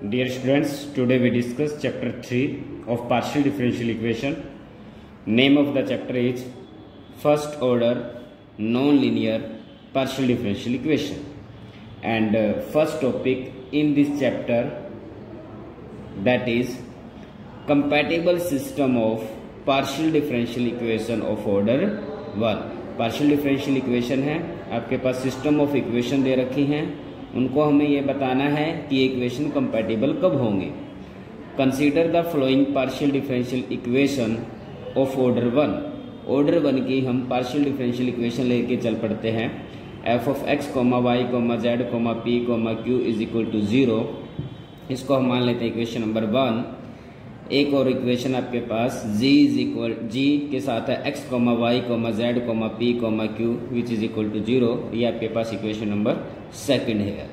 Dear students, today we discuss chapter 3 of partial differential equation. Name of the chapter is first order non-linear partial differential equation. And first topic in this chapter, that is compatible system of partial differential equation of order 1. Partial differential equation है, आपके पास system of equation दे रखी हैं, उनको हमें ये बताना है कि इक्वेशन कंपैटिबल कब होंगे. Consider the flowing partial differential equation of order 1. Order 1 की हम पार्शियल डिफरेंशियल इक्वेशन लेके चल पड़ते हैं. F of x comma Y comma Z comma P comma Q is equal to 0. इसको हम मान लेते हैं इक्वेशन नंबर 1. एक और इक्वेशन आपके पास g के साथ है x comma Y comma Z comma P comma q which is equal to 0. ये आपके पास इक्वेशन नंबर 2 है.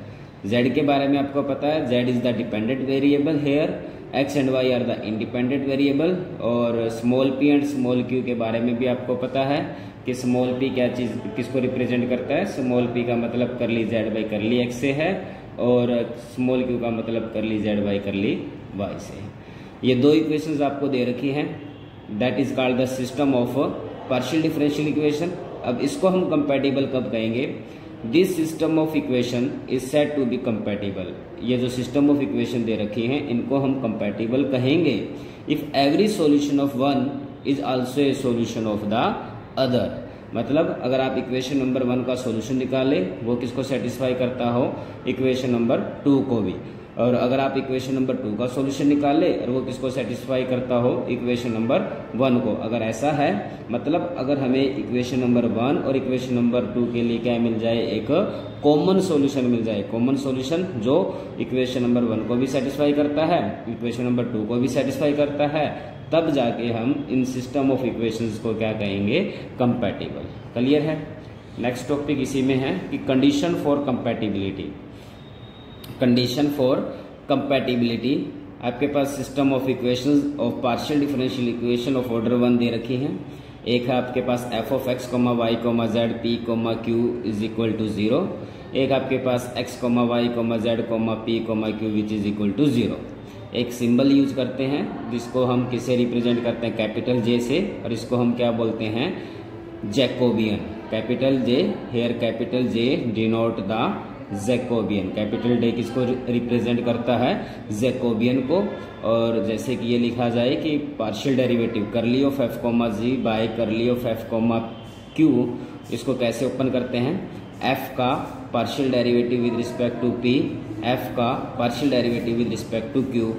z के बारे में आपको पता है, z is the dependent variable here, x and y are the independent variable. और small p and small q के बारे में भी आपको पता है कि स्मॉल p क्या चीज किसको रिप्रेजेंट करता है. स्मॉल p का मतलब करली z बाई करली x से है और स्मॉल q का मतलब करली z बाई करली y से है. ये दो इक्वेशंस आपको दे रखी हैं, that is called the system of partial differential equation. अब इसको हम कंपैटिबल कब कहेंगे? This system of equation is said to be compatible. ये जो सिस्टम ऑफ इक्वेशन दे रखी हैं इनको हम कंपैटिबल कहेंगे if every solution of one is also a solution of the other. मतलब अगर आप इक्वेशन नंबर 1 का सॉल्यूशन निकाले वो किसको सेटिस्फाई करता हो? इक्वेशन नंबर 2 को भी. और अगर आप इक्वेशन नंबर 2 का सॉल्यूशन निकाले और वो किसको सेटिस्फाई करता हो? इक्वेशन नंबर 1 को. अगर ऐसा है मतलब अगर हमें इक्वेशन नंबर 1 और इक्वेशन नंबर 2 के लिए क्या मिल जाए? एक कॉमन सॉल्यूशन मिल जाए. कॉमन सॉल्यूशन जो इक्वेशन नंबर 1 को भी सेटिस्फाई करता है, इक्वेशन नंबर 2 को भी सेटिस्फाई करता है, तब जाके हम इन सिस्टम ऑफ इक्वेशंस को क्या कहेंगे? कंपैटिबल. क्लियर है? नेक्स्ट टॉपिक इसी में है कि condition for compatibility. Condition for compatibility आपके पास system of equations of partial differential equation of order 1 दे रखी हैं. एक है आपके पास f of x comma Y comma z p comma Q is equal to 0. एक आपके पास x comma Y comma Z comma P comma q which is equal to 0. एक सिंबल यूज करते हैं जिसको हम किसे रिप्रेजेंट करते हैं? कैपिटल जे से, और इसको हम क्या बोलते हैं? Jacobian. Capital J here, capital J denote the Jacobian. Capital J किसको रिप्रेजेंट करता है? जैकोबियन को. और जैसे कि ये लिखा जाए कि partial derivative curly of F comma ji by curly of F comma Q, इसको कैसे ओपन करते हैं? एफ का partial derivative with respect to P, F का partial derivative with respect to Q,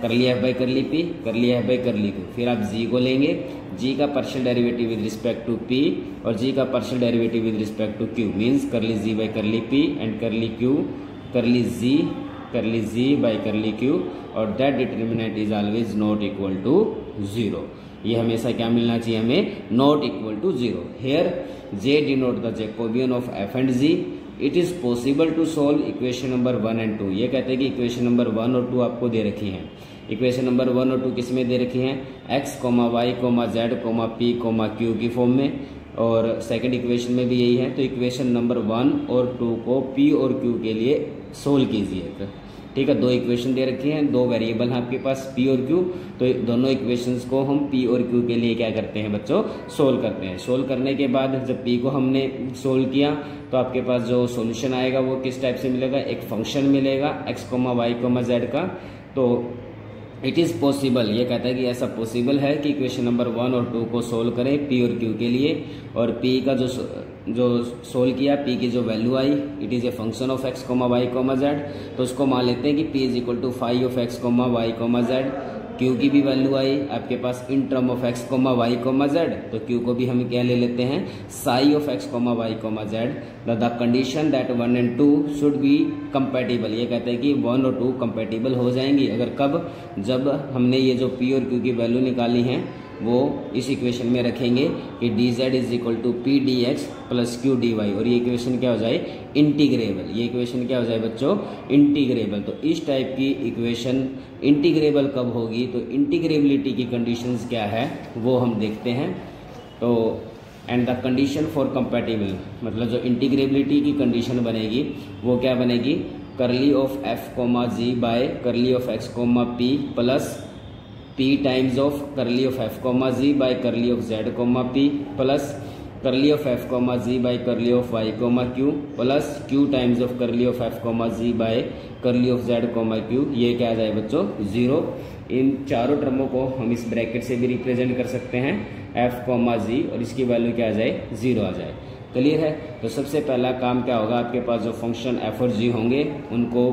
curly F by curly P, curly F by curly Q. फिर आप G को लेंगे, जी का partial derivative with respect to P और G का partial derivative with respect to Q, means curly g by curly p and curly q curly g by curly q. और that determinant is always not equal to 0. ये हमेशा क्या मिलना चाहिए हमें? Not equal to 0. Here j denote the Jacobian of f and g. It is possible to solve equation number 1 and 2. ये कहते हैं कि इक्वेशन नंबर 1 और 2 आपको दे रखी हैं. इक्वेशन नंबर 1 और 2 किस में दे रखी हैं? X comma Y comma Z comma P comma q की फॉर्म में, और सेकंड इक्वेशन में भी यही है. तो इक्वेशन नंबर 1 और 2 को पी और क्यू के लिए सोल्व कीजिए. ठीक है, दो इक्वेशन दे रखी हैं, दो वेरिएबल हैं आपके पास पी और क्यू. तो दोनों इक्वेशंस को हम पी और क्यू के लिए क्या करते हैं बच्चों? सोल्व करते हैं. सोल्व करने के बाद जब पी को हमने सोल्व किया तो आपके पास जो सॉल्यूशन आएगा वो किस टाइप से मिलेगा? एक फंक्शन मिलेगा x comma Y comma z का. तो इट इज़ पॉसिबल, ये कहता है कि ऐसा पॉसिबल है कि इक्वेशन नंबर 1 और 2 को सोल्व करें पी और क्यू के लिए. और पी का जो सोल्व किया, पी की जो वैल्यू आई, it is a function of x comma Y comma z. तो उसको मान लेते हैं कि p is equal to phi of x comma Y comma z. Q की भी वैल्यू आई आपके पास in term of x comma Y comma z. तो क्यू को भी हम क्या ले लेते हैं? Psi of x comma Y comma z. The condition that 1 and 2 should be compatible. ये कहते हैं कि 1 और 2 कंपैटिबल हो जाएंगी. अगर कब? जब हमने ये जो पी और क्यू की वैल्यू निकाली है वो इस इक्वेशन में रखेंगे कि d z is equal to p d x plus q d y. और ये इक्वेशन क्या हो जाए? इंटीग्रेबल. ये इक्वेशन क्या हो जाए बच्चों? इंटीग्रेबल. तो इस टाइप की इक्वेशन इंटीग्रेबल कब होगी? तो इंटीग्रेबिलिटी की कंडीशंस क्या है वो हम देखते हैं. तो and the condition for compatible, मतलब जो इंटीग्रेबिलिटी की कंडीशन बनेगी वो क्या बनेगी? Curly of F comma ji by curly of x comma p plus p times of curly of F comma ji by curly of z comma p plus curly of F comma ji by curly of y comma q plus q times of curly of F comma ji by curly of z comma q. ये क्या आ जाए बच्चों 0। इन चारों टर्मों को हम इस bracket से भी रिप्रेजेंट कर सकते हैं एफ कोमा जी, और इसकी वैल्यू क्या आ जाए 0 आ जाए। क्लियर है। तो सबसे पहला काम क्या होगा, आपके पास जो फंक्शन एफ और जी होंगे उनको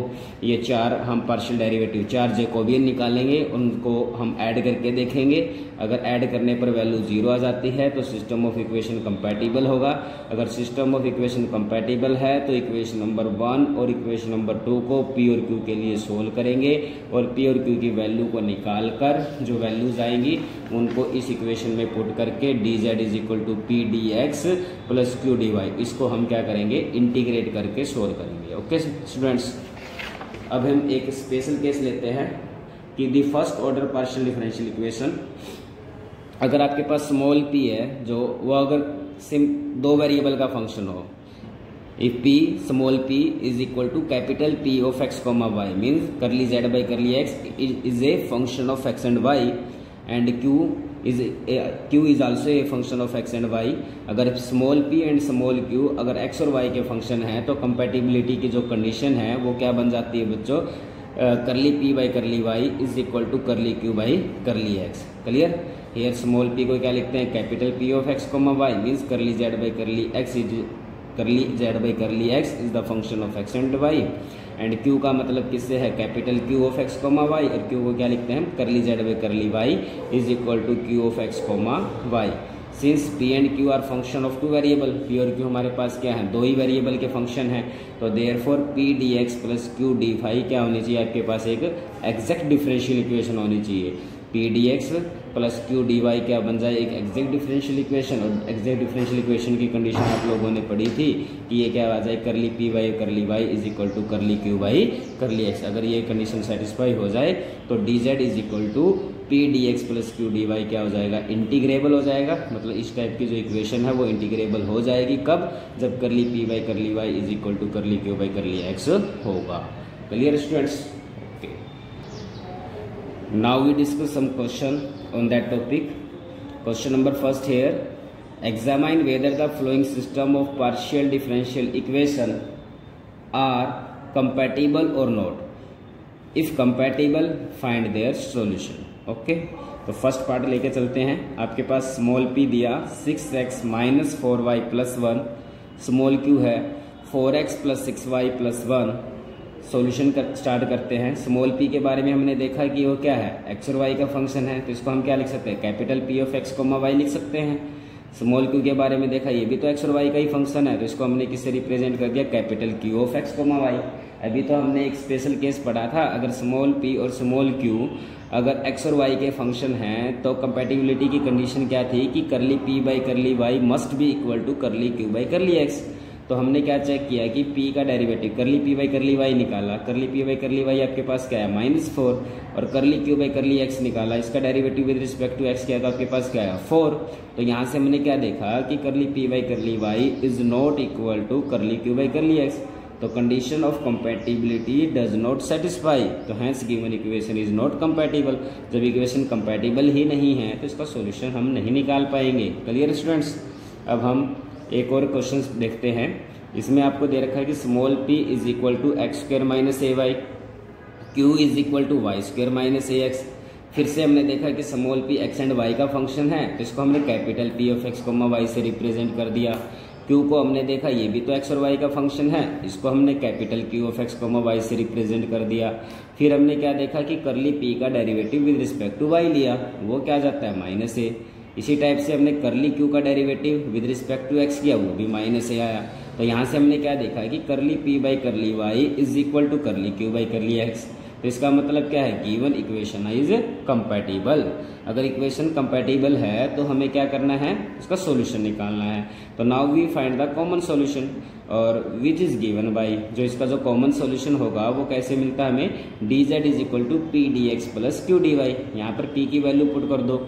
ये चार हम पार्शियल डेरिवेटिव 4 जैकोबियन निकालेंगे, उनको हम ऐड करके देखेंगे। अगर ऐड करने पर वैल्यू 0 आ जाती है तो सिस्टम ऑफ इक्वेशन कंपैटिबल होगा। अगर सिस्टम ऑफ इक्वेशन कंपैटिबल है तो इक्वेशन नंबर 1 और इक्वेशन नंबर 2 को पी और क्यू के लिए सोल्व करेंगे, और पी और क्यू की वैल्यू को निकाल कर जो वैल्यूज आएंगी उनको इस इक्वेशन में पुट करके d z is equal to p d x plus q d y, इसको हम क्या करेंगे इंटीग्रेट करके सोल्व करेंगे। ओके स्टूडेंट्स, अब हम एक स्पेशल केस लेते हैं कि the first order partial differential equation, अगर आपके पास स्मॉल पी है जो वो अगर दो वेरिएबल का फंक्शन हो, if p small p is equal to capital p of x comma y means curly z by curly x is a function of x and y and q is also a function of x and y. अगर small p and small q अगर x और y के function है तो compatibility की जो condition है वो क्या बन जाती है बच्चों, curly p by curly y is equal to curly q by curly x। Clear. Here small p को क्या लिखते हैं capital p of x comma y means curly z by curly x is curly z by curly x is the function of x and y, and q का मतलब किससे है capital q of x comma y, और q को क्या लिखते हैं curly z by curly y is equal to q of x comma y। Since p and q are function of two variable, p और q हमारे पास क्या है दो ही वेरिएबल के फंक्शन है, तो therefore p dx plus q dy क्या होनी चाहिए आपके पास एक एग्जैक्ट डिफरेंशियल इक्वेशन होनी चाहिए। p dx plus q dy क्या बन जाए एक एग्जैक्ट डिफरेंशियल इक्वेशन, और एग्जैक्ट डिफरेंशियल इक्वेशन की कंडीशन आप लोगों ने पढ़ी थी कि ये क्या आ जाए curly p by curly y is equal to curly q by curly x। अगर ये कंडीशन सेटिस्फाई हो जाए तो dz is equal to p dx plus q dy क्या हो जाएगा इंटीग्रेबल हो जाएगा। मतलब इस टाइप की जो इक्वेशन है वो इंटीग्रेबल हो जाएगी कब, जब curly p by curly y is equal to curly q by curly x होगा। Clear students. Now we discuss some question on that topic. Question number first here. Examine whether the following system of partial differential equation are compatible or not. If compatible, find their solution. Okay. तो first part लेके चलते हैं। आपके पास small p दिया 6x minus 4y plus 1, small q है 4x plus 6y plus 1। Solution start करते हैं। Small p के बारे में हमने देखा कि वो क्या है x और y का फंक्शन है, तो इसको हम क्या लिख सकते हैं capital p of x comma y लिख सकते हैं। स्मॉल q के बारे में देखा ये भी तो x और y का ही फंक्शन है, तो इसको हमने किससे रिप्रेजेंट कर दिया capital q of x comma y। अभी तो हमने एक स्पेशल केस पढ़ा था, अगर स्मॉल p और स्मॉल q अगर x और y के फंक्शन हैं तो कंपैटिबिलिटी की कंडीशन क्या थी कि curly p by curly y must be equal to curly q by curly x। तो हमने क्या चेक किया कि p का डेरिवेटिव करली p बाई करली y निकाला, करली p बाई करली y आपके पास क्या है -4, और करली q बाई करली x निकाला, इसका derivative with respect to x क्या था आपके पास क्या है 4। तो यहाँ से हमने क्या देखा कि curly p by curly y is not equal to curly q by curly x। तो condition of compatibility does not satisfy, तो hence given equation is not compatible. जब इक्वेशन कंपैटिबल ही नहीं है तो इसका सॉल्यूशन हम नहीं निकाल पाएंगे। Clear students. अब हम एक और क्वेश्चन देखते हैं। इसमें आपको दे रखा है कि small p is equal to x square minus a y, q is equal to y square minus a x. फिर से हमने देखा कि small p x and y का फंक्शन है, तो इसको हमने capital p of x comma y से रिप्रेजेंट कर दिया। q को हमने देखा ये भी तो x और y का फंक्शन है, इसको हमने capital q of x comma y से रिप्रेजेंट कर दिया। फिर हमने क्या देखा कि करली p का derivative with respect to y लिया, वो क्या जाता है -a। इसी टाइप से हमने करली q का derivative with respect to x किया, वो भी -a आया। तो यहाँ से हमने क्या देखा कि curly p by curly y is equal to curly q by curly x। तो इसका मतलब क्या है गिवन इक्वेशन इज कंपैटिबल। अगर इक्वेशन कंपैटिबल है तो हमें क्या करना है इसका सॉल्यूशन निकालना है। तो now we find the common solution, और विच इज गिवन बाई, जो इसका जो कॉमन सॉल्यूशन होगा वो कैसे मिलता है हमें dz is equal to p dx plus q dy। यहाँ पर p की वैल्यू पुट कर दो,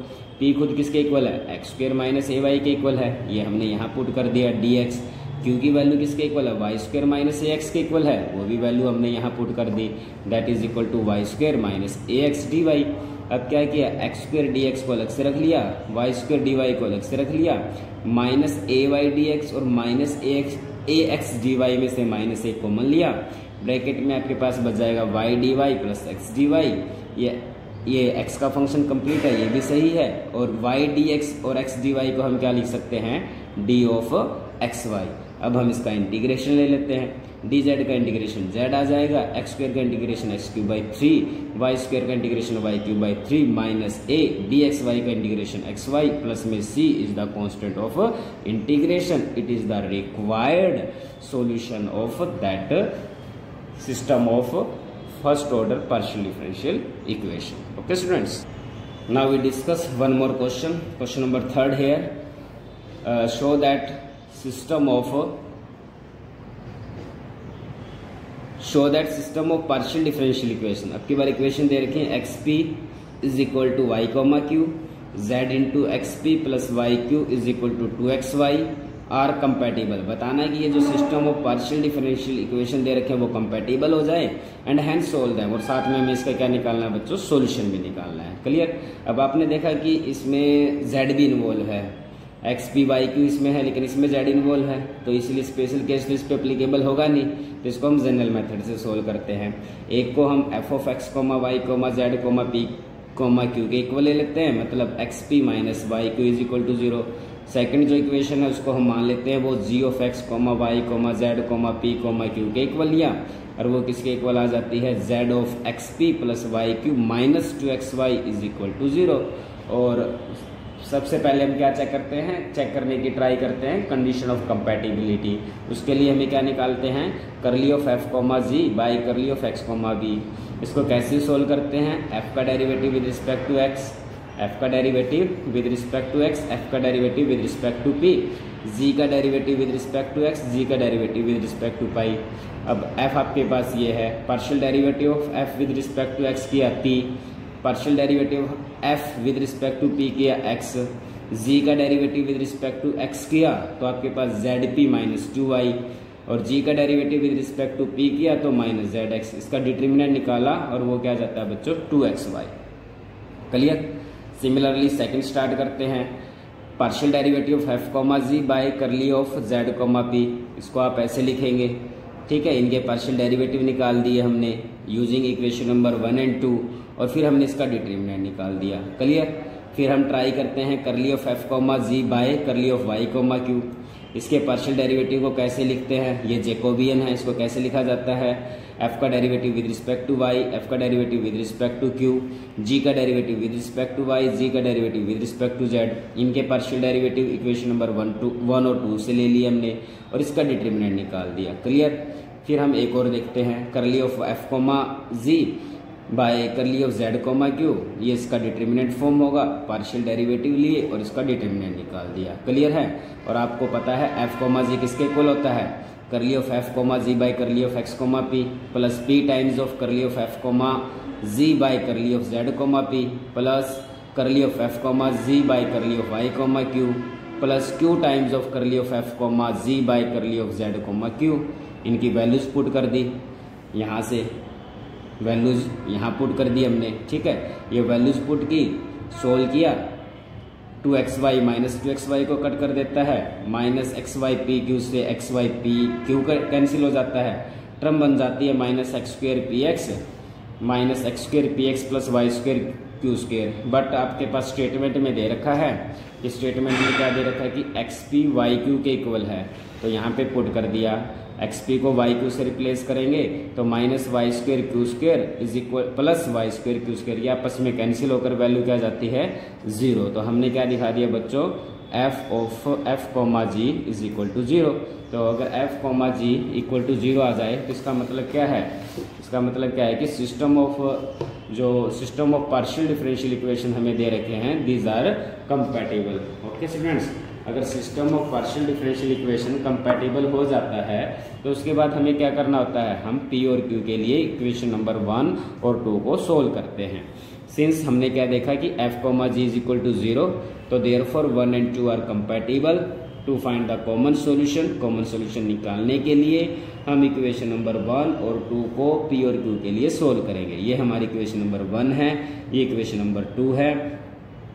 p खुद किसके इक्वल है x square minus a y के इक्वल है, ये हमने यहाँ पुट कर दिया dx। क्यू की वैल्यू किसके इक्वल है, y square minus a x के इक्वल है, वो भी वैल्यू हमने यहाँ पुट कर दी, that is equal to y square minus a x d y. अब क्या किया, एक्स स्क्वायर डी एक्स को अलग से रख लिया, वाई स्क्वायर डी वाई को अलग से रख लिया, minus a y d x और minus a x d y में से माइनस ए कॉमन लिया, ब्रैकेट में आपके पास बच जाएगा y d y plus x d y. ये x का फंक्शन कंप्लीट है, ये भी सही है, और y dx और x dy को हम क्या लिख सकते हैं, d ऑफ xy। अब हम इसका इंटीग्रेशन ले लेते हैं, dz का इंटीग्रेशन z आ जाएगा, x स्क्वायर का integration x cube by 3, y square का integration y cube by 3 minus a dxy का इंटीग्रेशन xy प्लस में c is the constant of integration, it is the required solution of that system of first order partial differential equation. Okay students, now we discuss one more question, question number 3rd here. Show that system of partial differential equation. अब की बार equation दे रखी है xp is equal to y comma q, z into x p plus y q is equal to 2xy are compatible. बताना है कि ये जो system of partial differential equation दे रखे हैं वो कंपैटिबल हो जाए एंड हैंस सोल्व है, और साथ में हमें इसका क्या निकालना है बच्चों, सॉल्यूशन भी निकालना है। क्लियर। अब आपने देखा कि इसमें z भी इन्वॉल्व है, एक्स पी वाई क्यू इसमें है, लेकिन इसमें z इन्वॉल्व है, तो इसलिए स्पेशल केस तो इस पर एप्लीकेबल होगा नहीं, तो इसको हम जनरल मेथड से सोल्व करते हैं। एक को हम f of x comma Y comma Z comma P comma q के इक्वल ले लेते हैं, मतलब x p minus y q is equal to 0। Second जो इक्वेशन है उसको हम मान लेते हैं वो g of x comma Y comma Z comma P comma q के इक्वल लिया, और वो किसके इक्वल आ जाती है, z of x p plus y q minus 2xy is equal to 0। और सबसे पहले हम क्या चेक करते हैं, चेक करने की ट्राई करते हैं कंडीशन ऑफ कंपैटिबिलिटी। उसके लिए हमें क्या निकालते हैं, curly of F comma G by curly of x comma B. इसको कैसे सोल्व करते हैं, एफ का derivative with respect to X, F का derivative with respect to X, F का derivative with respect to P, G का derivative with respect to X, जी का derivative with respect to pi. अब एफ आपके पास ये है, partial derivative of F with respect to x किया P, partial derivative f with respect to p किया x, जी का derivative with respect to x किया तो आपके पास जेड पी माइनस 2y, और जी का derivative with respect to p किया तो माइनस जेड एक्स। इसका डिटर्मिनेंट निकाला और वो क्या जाता है बच्चों, 2xy। Clear. Similarly second start करते हैं, partial derivative of f comma g by curly of z comma p. इसको आप ऐसे लिखेंगे, ठीक है। इनके पार्शियल डेरिवेटिव निकाल दिए हमने यूजिंग इक्वेशन नंबर 1 एंड 2, और फिर हमने इसका डिटर्मिनेंट निकाल दिया। क्लियर। फिर हम ट्राई करते हैं curly of f comma g by curly of y comma q. इसके पार्शियल डेरिवेटिव को कैसे लिखते हैं, ये जैकोबियन है, इसको कैसे लिखा जाता है, एफ का derivative with respect to Y, F का derivative with respect to Q, G का derivative with respect to Y, G का derivative with respect to Z. इनके पार्शियल डेरिवेटिव इक्वेशन नंबर 1 और 2 से ले लिए हमने, और इसका डिटर्मिनेंट निकाल दिया। क्लियर। फिर हम एक और देखते हैं, curly of F comma ji by curly of z comma q, ये इसका डिटर्मिनेंट फॉर्म होगा, पार्शियल डेरिवेटिव लिए और इसका डिटर्मिनेंट निकाल दिया। क्लियर है। और आपको पता है एफ कोमा जी किसके इक्वल होता है, curly of F comma ji by curly of x comma p plus p times of curly of F comma ji by curly of z comma p plus curly of F comma ji by curly of y comma q plus q times of curly of F comma ji by curly of z comma q. इनकी values put कर दी, यहाँ से values यहाँ put कर दी हमने, ठीक है। ये वैल्यूज पुट की, सोल्व किया, 2xy माइनस 2xy को कट कर देता है, माइनस xy पी क्यू से xy पी क्यू कैंसिल हो जाता है, टर्म बन जाती है minus x square p x minus x square p x plus y square q square. But आपके पास स्टेटमेंट में दे रखा है, इस स्टेटमेंट में क्या दे रखा है कि एक्स पी वाई क्यू के इक्वल है, तो यहाँ पे पुट कर दिया, एक्स पी को वाई क्यू से रिप्लेस करेंगे तो minus y square q square is equal plus y square q square, ये आपस में कैंसिल होकर वैल्यू क्या जाती है 0। तो हमने क्या दिखा दिया बच्चों, f of f comma g is equal to 0। तो अगर f comma g equal to 0 आ जाए तो इसका मतलब क्या है, इसका मतलब क्या है कि system of partial differential equation हमें दे रखे हैं, these are compatible. Okay students, अगर system of partial differential equation compatible हो जाता है तो उसके बाद हमें क्या करना होता है, हम पी और क्यू के लिए इक्वेशन नंबर 1 और 2 को सोल्व करते हैं। सिंस हमने क्या देखा कि f comma g is equal to 0, तो therefore 1 and 2 are compatible, to find the common solution, common solution निकालने के लिए हम इक्वेशन नंबर 1 और 2 को P और Q के लिए सोल्व करेंगे। ये हमारी इक्वेशन नंबर 1 है, ये इक्वेशन नंबर 2 है।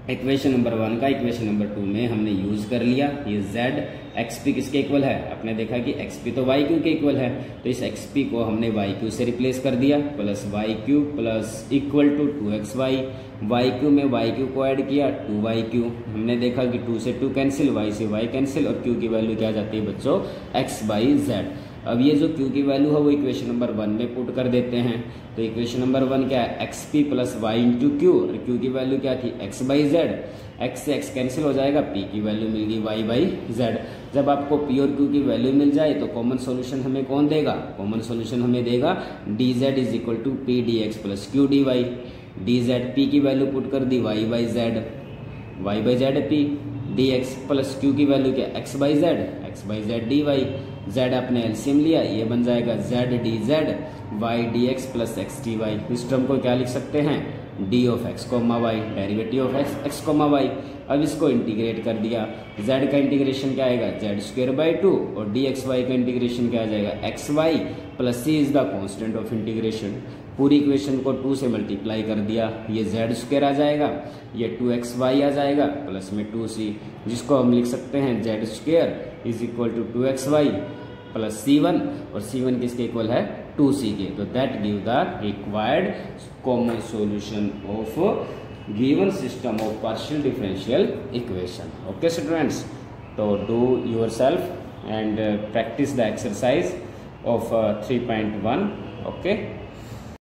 इक्वेशन नंबर 1 का इक्वेशन नंबर 2 में हमने यूज कर लिया। ये z xp किसके इक्वल है, आपने देखा कि xp तो yq के इक्वल है, तो इस xp को हमने yq से रिप्लेस कर दिया, plus yq plus equal to 2xy, yq में yq को ऐड किया 2yq। हमने देखा कि 2 से 2 कैंसिल, y से y कैंसिल, और q की वैल्यू क्या आ जाती है बच्चों, x बाई z। अब ये जो q की वैल्यू है वो इक्वेशन नंबर 1 में पुट कर देते हैं। तो इक्वेशन नंबर 1 क्या है, xp plus y into Q, और q की वैल्यू क्या थी, x बाई z। x से x कैंसिल हो जाएगा, p की वैल्यू मिल गई y बाई z। जब आपको p और q की वैल्यू मिल जाए तो कॉमन सॉल्यूशन हमें कौन देगा, कॉमन सॉल्यूशन हमें देगा dz is equal to p dx plus q dy। dz p की वैल्यू पुट कर दी y by z, y by z p dx plus q की वैल्यू क्या, x by z dy। z आपने LCM लिया, ये बन जाएगा z dz y dx plus x dy। इस टर्म को क्या लिख सकते हैं, d of x comma y, derivative of x comma y। अब इसको इंटीग्रेट कर दिया, z का इंटीग्रेशन क्या आएगा, z स्क्वायर बाई 2, और dxy का इंटीग्रेशन क्या आ जाएगा, xy plus c is the constant of integration. पूरी इक्वेशन को 2 से मल्टीप्लाई कर दिया, ये z स्क्वायर आ जाएगा, ये 2xy आ जाएगा, प्लस में 2c, जिसको हम लिख सकते हैं z square is equal to 2xy plus c1, और c1 किसके इक्वल है, 2c के। तो that give the required common solution of given system of partial differential equation. Okay students, तो do yourself and practice the exercise of 3.1। Okay.